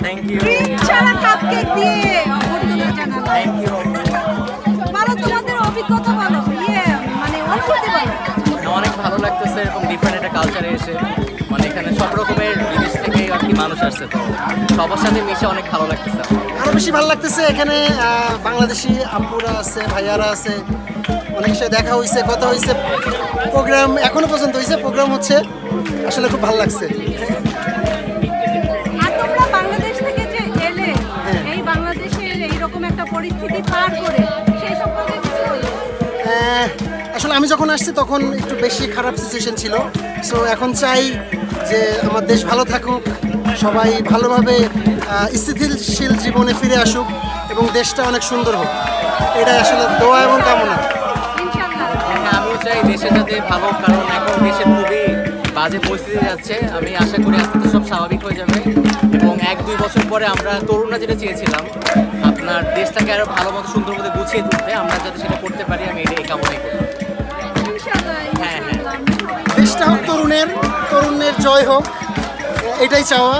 Thank you. Drink ছাড়া cupcake দিয়ে অভ্যর্থনা জানালাম। Thank you. বলো তোমাদের অভিজ্ঞতা বলো, মানে অনুভূতি বলো। অনেক ভালো লাগতেছে এরকম ডিফারেন্ট একটা কালচারে এসে, মানে এখানে সব রকমের বিদেশ থেকে আর কি মানুষ আসছে, তো সবার সাথে মিশে অনেক ভালো লাগতেছে। আরও বেশি ভালো লাগতেছে এখানে বাংলাদেশি আপুরা আছে, ভাইয়ারা আছে, অনেক সাথে দেখা হয়েছে, কথা হয়েছে, প্রোগ্রাম এখনো পর্যন্ত হয়েছে, প্রোগ্রাম হচ্ছে, আসলে খুব ভালো লাগছে। আর তোমরা বাংলাদেশ থেকে যে এলে, এই বাংলাদেশে এইরকম একটা পরিস্থিতি পার করে সেই সম্পর্কে কিছু বলো। আসলে আমি যখন আসছি তখন একটু বেশি খারাপ সিচুয়েশন ছিল, সো এখন চাই যে আমার দেশ ভালো থাকুক, সবাই ভালোভাবে স্থিতিশীল জীবনে ফিরে আসুক এবং দেশটা অনেক সুন্দর হোক, এটাই আসলে দোয়া এবং কামনা। হ্যাঁ, আমিও চাই দেশে যাতে ভালো, কারণ এখন দেশে খুবই বাজে পরিস্থিতি যাচ্ছে। আমি আশা করি আস্তে আস্তে সব স্বাভাবিক হয়ে যাবে এবং 1-2 বছর পরে আমরা তরুণরা যেটা চেয়েছিলাম আপনার দেশটাকে আরো ভালো মতো সুন্দর মতো গুছিয়ে তুলতে, আমরা যাতে সেটা করতে পারি, আমি এই কামনাই করি। দেশটা হোক তরুণের জয় হোক, এটাই চাওয়া।